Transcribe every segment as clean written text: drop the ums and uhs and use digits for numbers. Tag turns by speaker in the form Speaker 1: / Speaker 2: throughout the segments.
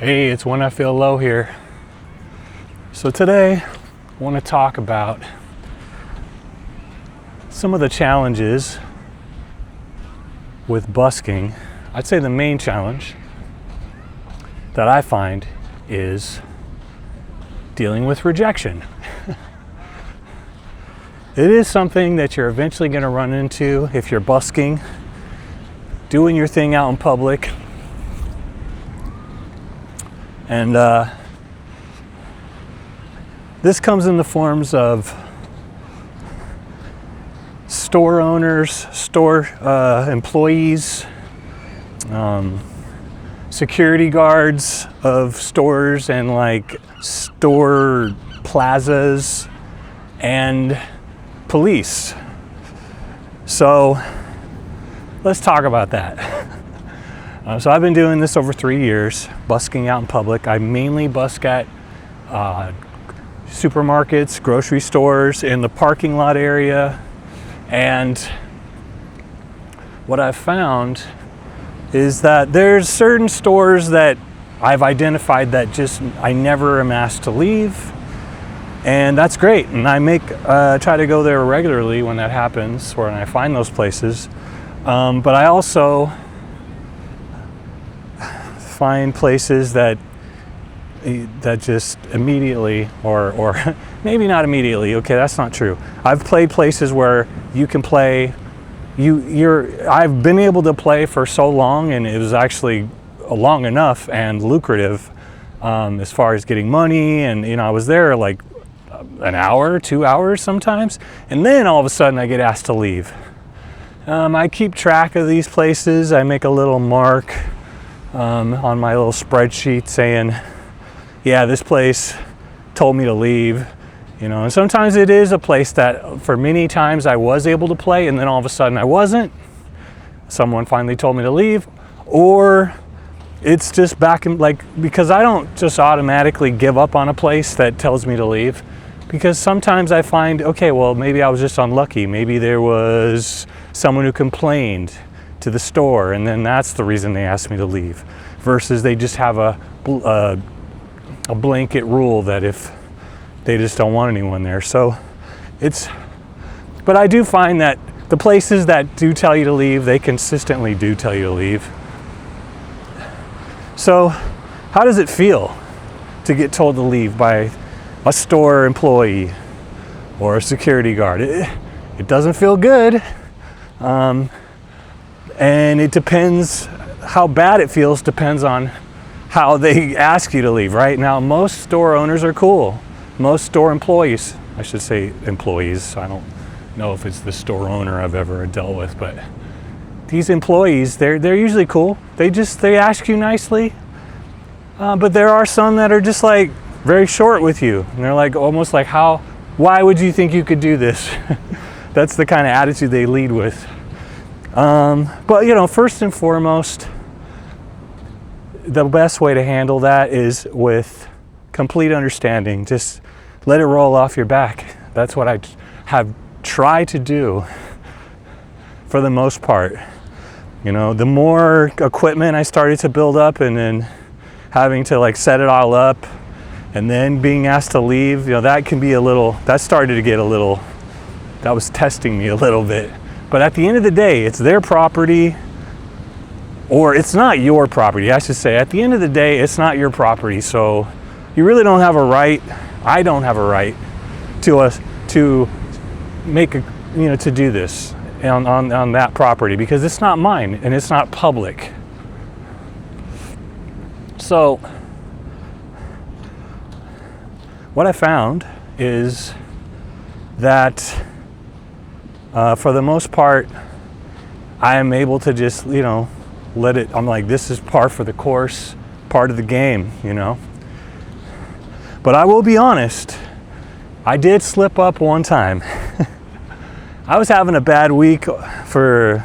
Speaker 1: Hey, it's When I Feel Low here. So today I want to talk about some of the challenges with busking. I'd say the main challenge that I find is dealing with rejection. It is something that you're eventually going to run into if you're busking, doing your thing out in public. And this comes in the forms of store owners, store employees, security guards of stores and like store plazas, and police. So let's talk about that. So I've been doing this over 3 years, busking out in public. I mainly busk at supermarkets, grocery stores, in the parking lot area. And what I've found is that there's certain stores that I've identified that just I never am asked to leave. And that's great. And I try to go there regularly when that happens, or when I find those places. But I also find places that just immediately, or maybe not immediately. Okay, that's not true. I've played places where you can play. I've been able to play for so long, and it was actually long enough and lucrative as far as getting money. And I was there like an hour, 2 hours sometimes, and then all of a sudden I get asked to leave. I keep track of these places. I make a little mark on my little spreadsheet saying, yeah, this place told me to leave, and sometimes it is a place that for many times I was able to play, and then all of a sudden I wasn't. Someone finally told me to leave, or it's just back in, because I don't just automatically give up on a place that tells me to leave, because sometimes I find, okay, well, maybe I was just unlucky. Maybe there was someone who complained to the store, and then that's the reason they asked me to leave, versus they just have a blanket rule that if they just don't want anyone there. So but I do find that the places that do tell you to leave, they consistently do tell you to leave. So how does it feel to get told to leave by a store employee or a security guard? It doesn't feel good. And it depends, how bad it feels depends on how they ask you to leave. Right now, most store owners are cool. Most store employees, I should say employees. I don't know if it's the store owner I've ever dealt with, but these employees, they're usually cool. They ask you nicely. But there are some that are just like very short with you. And they're like, almost like, why would you think you could do this? That's the kind of attitude they lead with. But first and foremost, the best way to handle that is with complete understanding. Just let it roll off your back. That's what I have tried to do for the most part. The more equipment I started to build up, and then having to set it all up, and then being asked to leave, that started to get a little, that was testing me a little bit. But at the end of the day, it's their property, or it's not your property, I should say. At the end of the day, it's not your property, so you really don't have a right. I don't have a right to make to do this on that property, because it's not mine and it's not public. So what I found is that for the most part, I am able to just, let it, I'm like, this is par for the course, part of the game, But I will be honest, I did slip up one time. I was having a bad week for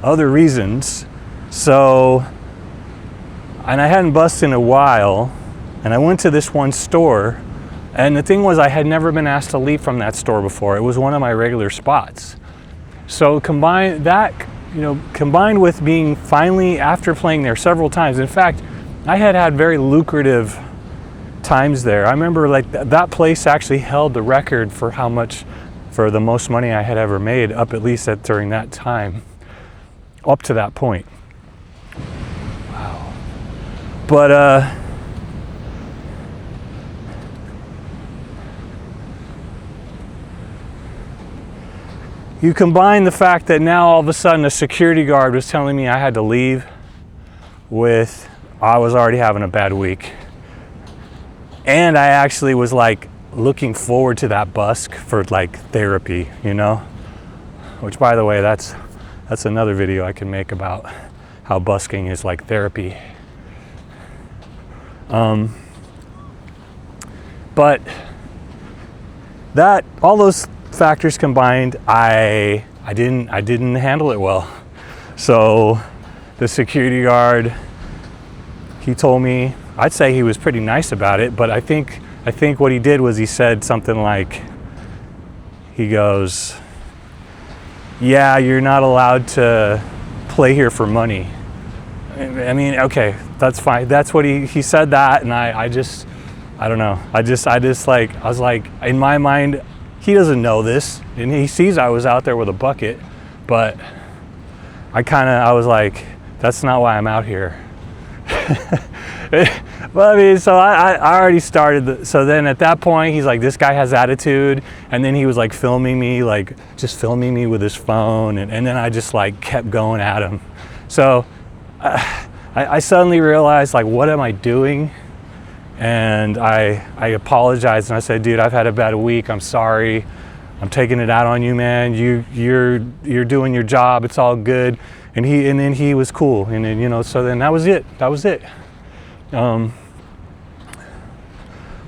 Speaker 1: other reasons, and I hadn't busted in a while, and I went to this one store. And the thing was, I had never been asked to leave from that store before. It was one of my regular spots. So combined with being finally, after playing there several times, in fact, I had had very lucrative times there. I remember like that place actually held the record for for the most money I had ever made, up at least during that time, up to that point. Wow. But you combine the fact that now all of a sudden a security guard was telling me I had to leave with I was already having a bad week. And I actually was like looking forward to that busk for like therapy, you know? Which, by the way, that's another video I can make about how busking is like therapy. But all those factors combined, I didn't handle it well. So the security guard, he told me, I'd say he was pretty nice about it, but I think what he did was he said something like, he goes, yeah, you're not allowed to play here for money. I mean, okay, that's fine. That's what he said that, and I don't know. I was like, in my mind, he doesn't know this, and he sees I was out there with a bucket, but I was like, that's not why I'm out here. Well, I mean, so I already started. So then at that point, he's like, this guy has attitude. And then he was like filming me, like just filming me with his phone. And then I just like kept going at him. So I suddenly realized, like, what am I doing? And I apologized and I said, dude, I've had a bad week. I'm sorry. I'm taking it out on you, man. You're doing your job. It's all good. And then he was cool. And then, you know, so then that was it.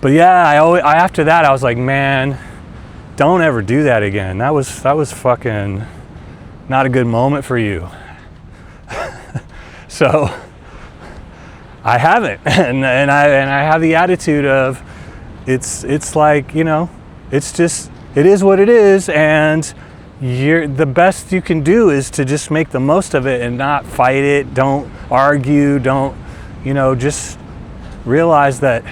Speaker 1: But yeah, after that I was like, man, don't ever do that again. That was fucking not a good moment for you. So I haven't, and I have the attitude of it's like, you know, it is what it is, and the best you can do is to just make the most of it and not fight it. Don't argue. Don't, you know, just realize that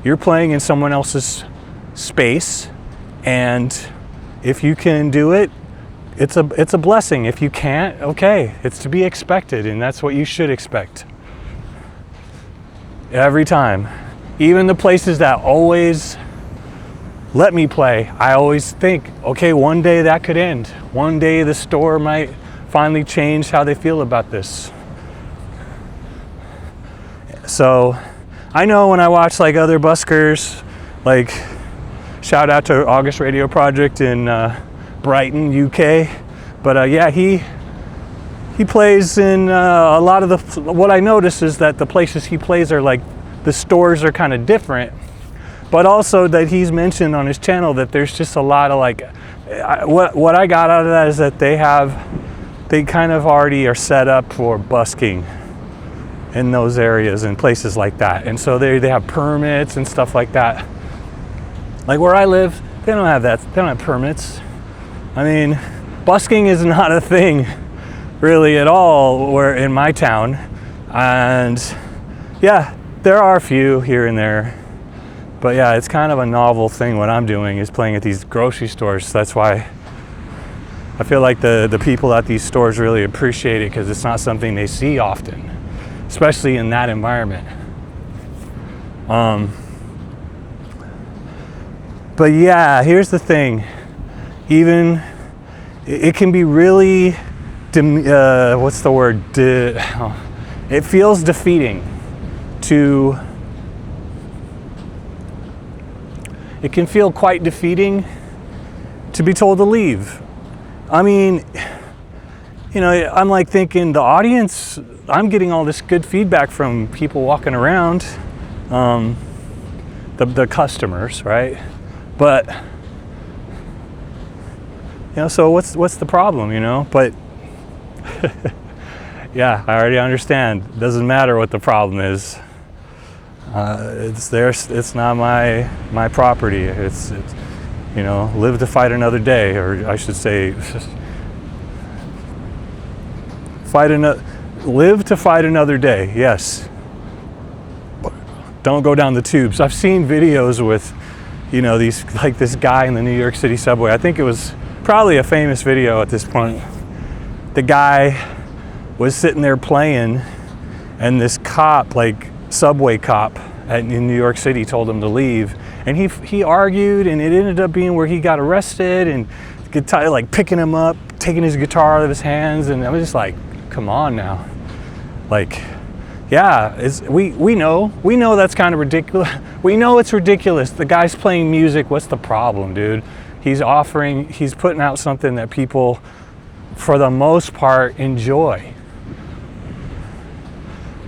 Speaker 1: you're playing in someone else's space, and if you can do it, it's a blessing. If you can't, okay, it's to be expected, and that's what you should expect. Every time. Even the places that always let me play, I always think, okay, one day that could end. One day the store might finally change how they feel about this. So I know when I watch like other buskers, like shout out to August Radio Project in Brighton, UK. But yeah, he plays in a lot of what I notice is that the places he plays are like, the stores are kind of different, but also that he's mentioned on his channel that there's just a lot of like, what I got out of that is that they kind of already are set up for busking in those areas and places like that. And so they have permits and stuff like that. Like where I live, they don't have that. They don't have permits. I mean, busking is not a thing really at all where in my town. And yeah, there are a few here and there. But yeah, it's kind of a novel thing. What I'm doing is playing at these grocery stores. That's why I feel like the people at these stores really appreciate it, because it's not something they see often, especially in that environment. But yeah, here's the thing. Even it can be really, what's the word? It feels defeating to. It can feel quite defeating to be told to leave. I mean, you know, I'm like thinking the audience, I'm getting all this good feedback from people walking around, the customers, right? But, you know, so what's the problem, you know? But, yeah, I already understand. It doesn't matter what the problem is. It's theirs. It's not my property. It's you know, live to fight another day, or I should say, live to fight another day. Yes, don't go down the tubes. I've seen videos with, you know, these, like this guy in the New York City subway. I think it was probably a famous video at this point. The guy was sitting there playing, and this cop, like subway cop in New York City, told him to leave. And he argued, and it ended up being where he got arrested, and guitar, like picking him up, taking his guitar out of his hands. And I was just like, come on now. Like, yeah, we know that's kind of ridiculous. We know it's ridiculous. The guy's playing music. What's the problem, dude? He's putting out something that people, for the most part, enjoy.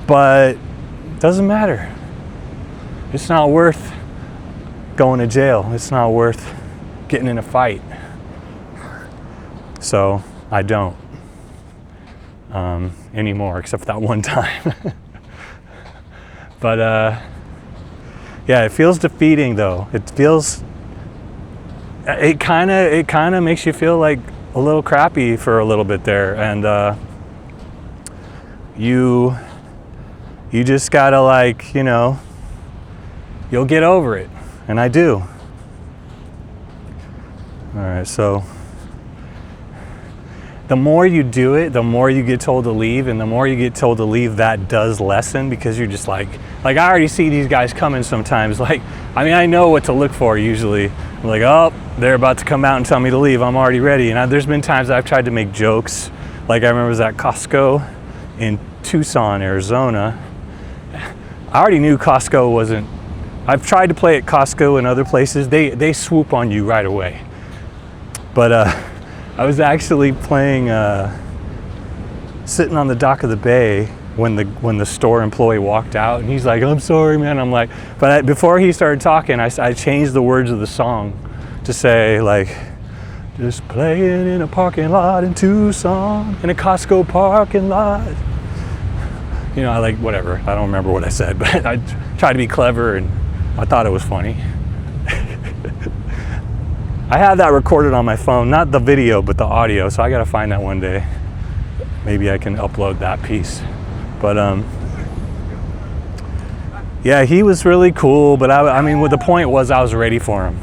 Speaker 1: But it doesn't matter. It's not worth going to jail. It's not worth getting in a fight. So I don't anymore, except for that one time. But yeah, it feels defeating though. It kind of makes you feel like a little crappy for a little bit there, and you just gotta, like, you know, you'll get over it, and I do. All right, so the more you do it, the more you get told to leave, and the more you get told to leave, that does lessen, because you're just like I already see these guys coming sometimes. Like, I mean, I know what to look for usually. I'm like, oh, they're about to come out and tell me to leave. I'm already ready. And there's been times I've tried to make jokes. Like, I remember it was at Costco in Tucson, Arizona. I already knew Costco wasn't. I've tried to play at Costco and other places. They swoop on you right away. But I was actually playing, sitting on the dock of the bay when the store employee walked out, and he's like, "I'm sorry, man." I'm like, but before he started talking, I changed the words of the song to say, like, just playing in a parking lot in Tucson, in a Costco parking lot. You know, I like, whatever. I don't remember what I said, but I tried to be clever, and I thought it was funny. I have that recorded on my phone, not the video, but the audio, so I gotta find that one day. Maybe I can upload that piece. But yeah, he was really cool, but I mean, what the point was, I was ready for him.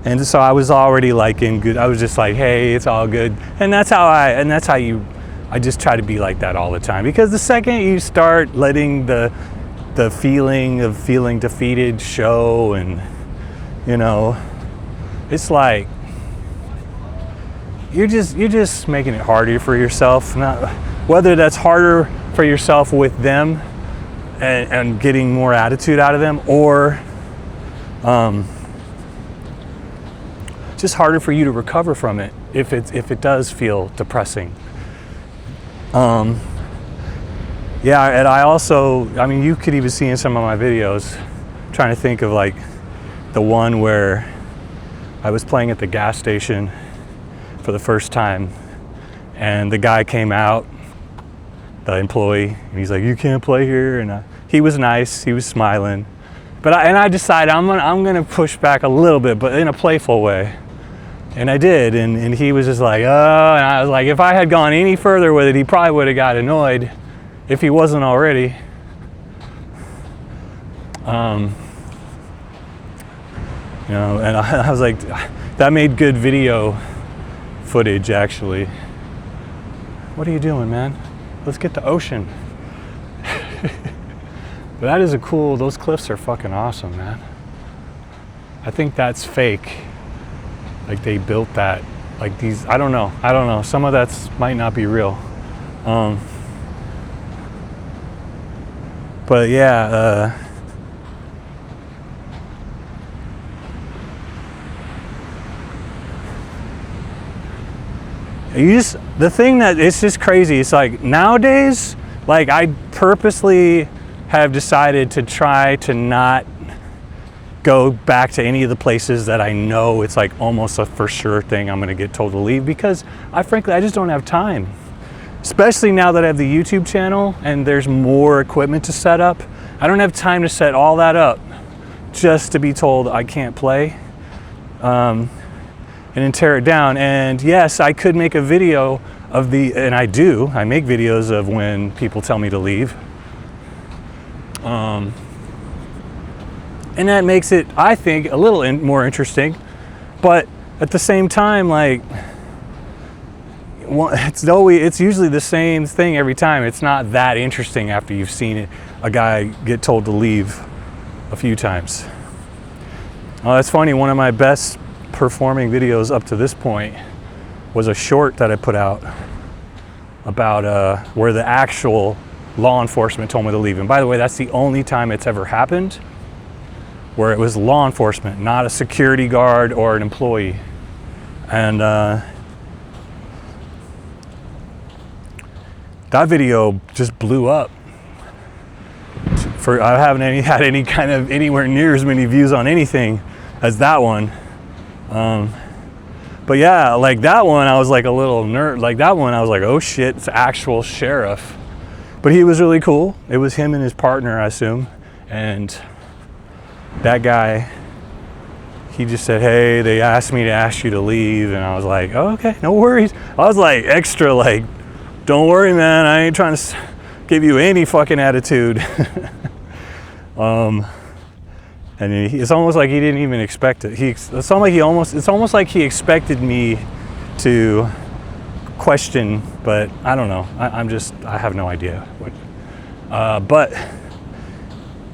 Speaker 1: And so I was already like in good, I was just like, hey, it's all good. And that's how I just try to be like that all the time. Because the second you start letting the feeling of feeling defeated show, and, you know, it's like, you're just making it harder for yourself. Not whether that's harder for yourself with them and getting more attitude out of them, or just harder for you to recover from it if it does feel depressing. Yeah, and I mean, you could even see in some of my videos, trying to think of like the one where I was playing at the gas station for the first time, and the guy came out, the employee, and he's like, "You can't play here," and he was nice, he was smiling, but I decided I'm gonna push back a little bit, but in a playful way, and I did, and he was just like, "Oh," and I was like, if I had gone any further with it, he probably would have got annoyed, if he wasn't already. You know, and I was like, that made good video footage, actually. What are you doing, man? Let's get the ocean. But that is a cool, those cliffs are fucking awesome, man. I think that's fake. Like, they built that, like these, I don't know. Some of that might not be real. But yeah, the thing that it's just crazy, it's like nowadays, like, I purposely have decided to try to not go back to any of the places that I know it's like almost a for sure thing I'm gonna get told to leave, because I just don't have time. Especially now that I have the YouTube channel and there's more equipment to set up. I don't have time to set all that up just to be told I can't play. And then tear it down. And yes, I could make a video and I make videos of when people tell me to leave. And that makes it, I think, a little more interesting. But at the same time, like, it's usually the same thing every time. It's not that interesting after you've seen a guy get told to leave a few times. That's funny. One of my best performing videos up to this point was a short that I put out about where the actual law enforcement told me to leave. And by the way, that's the only time it's ever happened where it was law enforcement, not a security guard or an employee. And that video just blew up. I haven't had any kind of anywhere near as many views on anything as that one. But yeah, like that one, I was like a little nerd. Like that one, I was like, oh shit, it's actual sheriff. But he was really cool. It was him and his partner, I assume. And that guy, he just said, hey, they asked me to ask you to leave. And I was like, oh, okay, no worries. I was like extra like, don't worry, man. I ain't trying to give you any fucking attitude. And it's almost like he didn't even expect it. It's almost like he expected me to question, but I don't know. I have no idea. But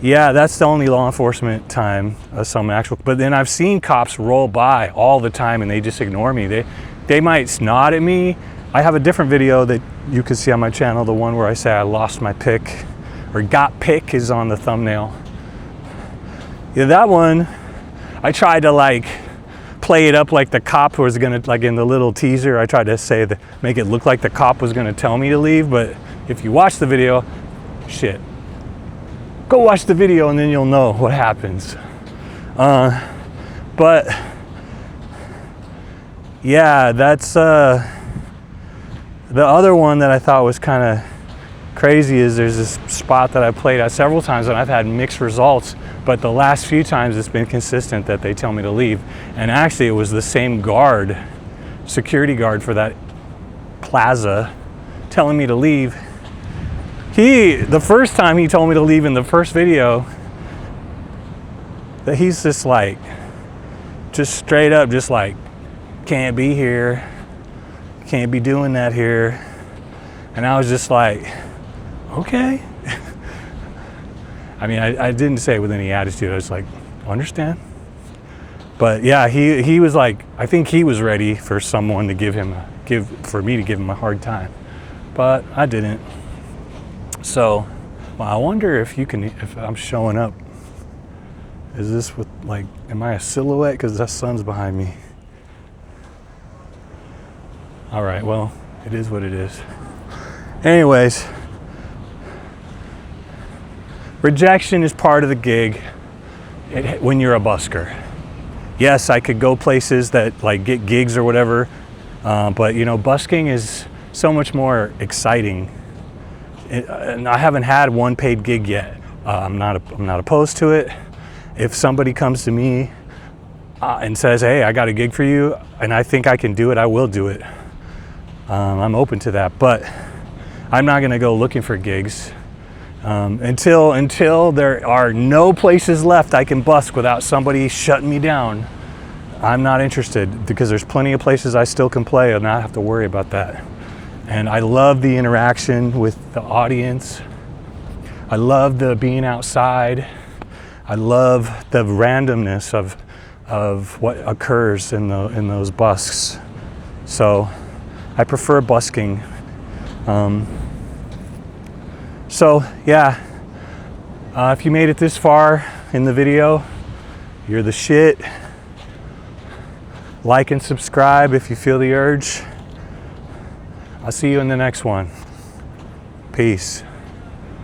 Speaker 1: yeah, that's the only law enforcement time but then I've seen cops roll by all the time and they just ignore me. They might nod at me. I have a different video that you can see on my channel, the one where I say I lost my pick, or got pick is on the thumbnail. Yeah, that one, I tried to like play it up like the cop was gonna, like in the little teaser, I tried to make it look like the cop was gonna tell me to leave, but if you watch the video, shit. Go watch the video and then you'll know what happens. But yeah, that's the other one that I thought was kind of crazy is there's this spot that I played at several times and I've had mixed results, but the last few times it's been consistent that they tell me to leave. And actually it was the same security guard for that plaza telling me to leave. The first time he told me to leave in the first video, that he's just like, just straight up, just like, can't be here, can't be doing that here. And I was just like, okay. I mean, I didn't say it with any attitude. I was like, understand. But yeah, he was like, I think he was ready for someone to for me to give him a hard time, but I didn't. So, well, I wonder if I'm showing up. Is this with like, am I a silhouette? Because the sun's behind me. All right, well, it is what it is. Anyways, rejection is part of the gig when you're a busker. Yes, I could go places that like get gigs or whatever, but you know, busking is so much more exciting. And I haven't had one paid gig yet. I'm not opposed to it. If somebody comes to me and says, hey, I got a gig for you, and I think I can do it, I will do it. I'm open to that, but I'm not gonna go looking for gigs until there are no places left I can busk without somebody shutting me down. I'm not interested, because there's plenty of places I still can play and not have to worry about that. And I love the interaction with the audience. I love the being outside. I love the randomness of what occurs in those busks. So I prefer busking. So yeah, if you made it this far in the video, you're the shit. Like and subscribe if you feel the urge. I'll see you in the next one. Peace.